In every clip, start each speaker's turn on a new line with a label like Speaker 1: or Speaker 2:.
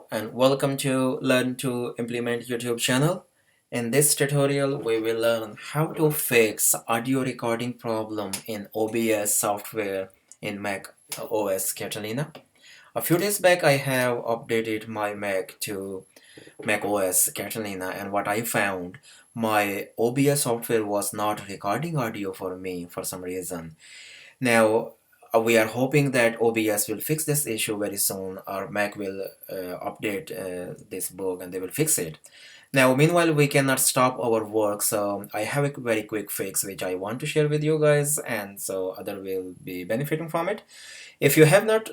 Speaker 1: Hello and welcome to Learn to Implement YouTube channel. In this tutorial, we will learn how to fix audio recording problem in OBS software in Mac OS Catalina. A few days back, I have updated my Mac to Mac OS Catalina, and what I found, my OBS software was not recording audio for me for some reason. Now, we are hoping that OBS will fix this issue very soon, or Mac will update this bug and they will fix it. Now, meanwhile, we cannot stop our work, so I have a very quick fix which I want to share with you guys, and so other will be benefiting from it. If you have not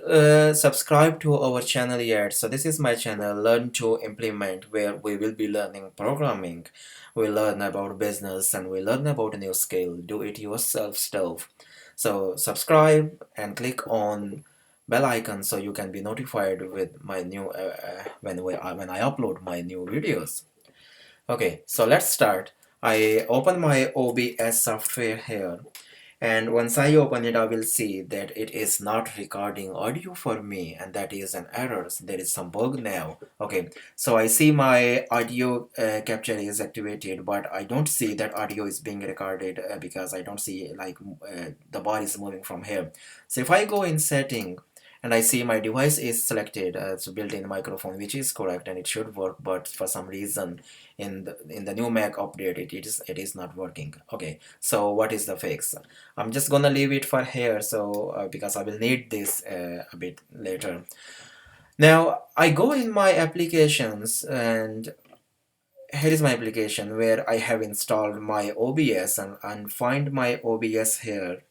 Speaker 1: subscribed to our channel yet, so this is my channel, Learn to Implement, where we will be learning programming, we learn about business, and we learn about a new skill, do-it-yourself stuff. So subscribe and click on bell icon so you can be notified with my new when I upload my new videos. Okay, so let's start. I open my OBS software here, and once I open it, I will see that it is not recording audio for me, and that is an error. So there is some bug now. Okay, so I see my audio capture is activated, but I don't see that audio is being recorded because I don't see like the bar is moving from here. So if I go in setting and I see my device is selected as built-in microphone, which is correct and it should work, but for some reason in the new Mac update it is not working. Okay, so what is the fix? I'm just gonna leave it for here, so because I will need this a bit later. Now I go in my applications, and here is my application where I have installed my OBS, and find my OBS here.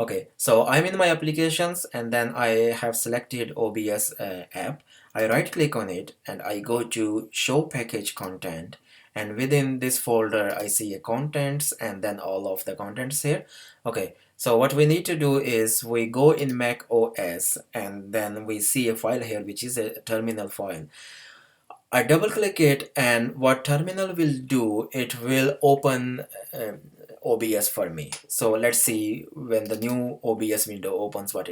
Speaker 1: Okay, so I'm in my applications, and then I have selected OBS app. I right click on it and I go to show package content, and within this folder I see a contents and then all of the contents here. Okay, so what we need to do is we go in Mac OS, and then we see a file here which is a terminal file. I double click it, and what terminal will do, it will open OBS for me. So let's see when the new OBS window opens what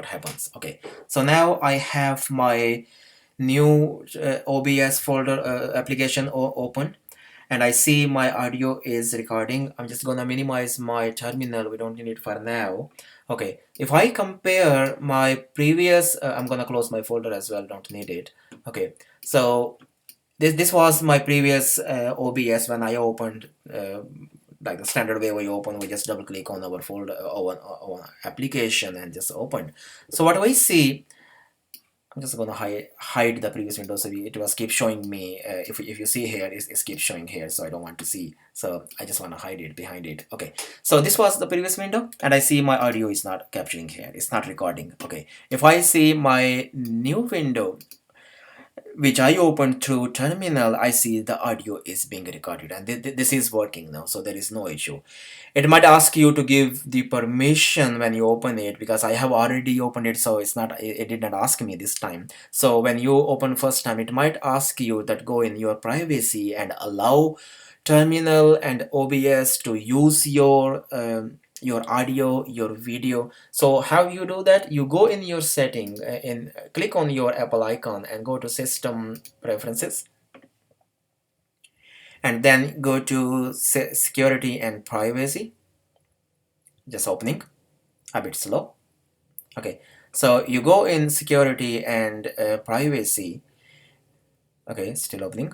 Speaker 1: happens. Okay, so now I have my new OBS folder application open, and I see my audio is recording. I'm just gonna minimize my terminal, we don't need it for now. Okay, if I compare my previous I'm gonna close my folder as well, don't need it. Okay, so this was my previous OBS. When I opened like the standard way we open, we just double click on our folder, our application, and just open. So what do I see? I'm just gonna hide the previous window, so it was keep showing me. If you see here, it's keep showing here, so I don't want to see. So I just want to hide it behind it. Okay, so this was the previous window, and I see my audio is not capturing here. It's not recording. Okay, if I see my new window, which I opened through terminal, I see the audio is being recorded, and this is working now, so there is no issue. It might ask you to give the permission when you open it, because I have already opened it, so it did not ask me this time. So when you open first time, it might ask you that go in your privacy and allow terminal and OBS to use your audio, your video. So how you do that? You go in your setting, click on your Apple icon and go to system preferences, and then go to security and privacy. Just opening, a bit slow. Okay, so you go in security and privacy. Okay, still opening.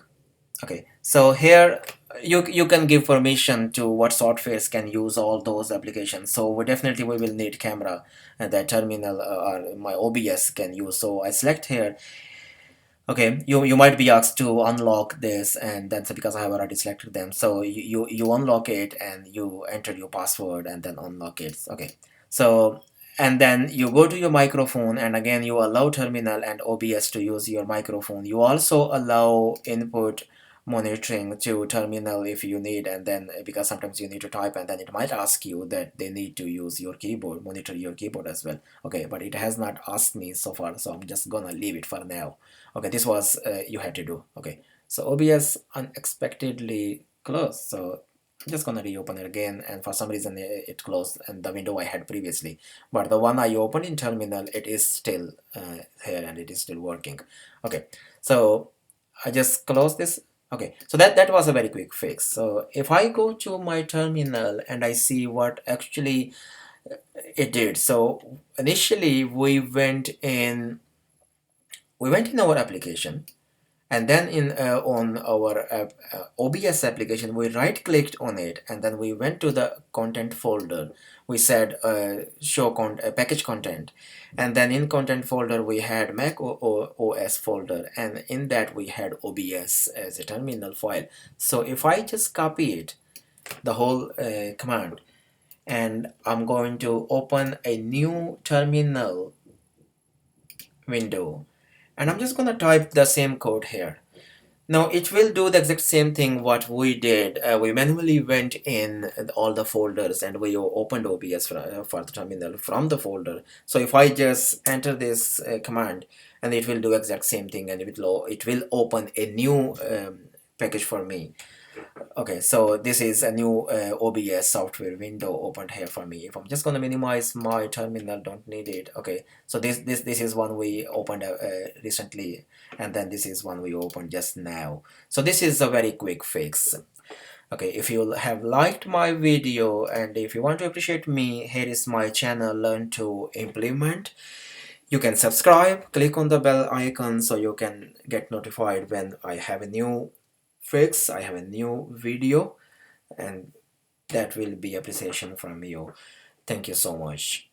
Speaker 1: Okay, so here you can give permission to what softwares can use all those applications. So we will need camera, and that terminal or my OBS can use. So I select here. Okay, you might be asked to unlock this, and that's because I have already selected them. So you unlock it and you enter your password and then unlock it. Okay, so and then you go to your microphone, and again you allow terminal and OBS to use your microphone. You also allow input monitoring to terminal if you need, and then because sometimes you need to type, and then it might ask you that they need to use your keyboard, monitor your keyboard as well. Okay, but it has not asked me so far, so I'm just gonna leave it for now. Okay, this was you had to do. Okay, so OBS unexpectedly closed, so I'm just gonna reopen it again, and for some reason it closed and the window I had previously, but the one I opened in terminal, it is still here and it is still working. Okay, so I just close this. Okay, so that was a very quick fix. So if I go to my terminal and I see what actually it did. So initially we went in our application, and then in on our OBS application we right clicked on it, and then we went to the content folder. We said show package content, and then in content folder we had Mac OS folder, and in that we had OBS as a terminal file. So if I just copy it, the whole command, and I'm going to open a new terminal window, and I'm just going to type the same code here. Now it will do the exact same thing what we did. We manually went in all the folders and we opened OBS for the terminal from the folder. So if I just enter this command, and it will do exact same thing, and it will open a new package for me. Okay, so this is a new OBS software window opened here for me. If I'm just gonna minimize my terminal, don't need it. Okay, so this is one we opened recently, and then this is one we opened just now. So this is a very quick fix. Okay, if you have liked my video and if you want to appreciate me, here is my channel Learn to Implement. You can subscribe, click on the bell icon so you can get notified when I have a new fix, I have a new video, and that will be appreciation from you. Thank you so much.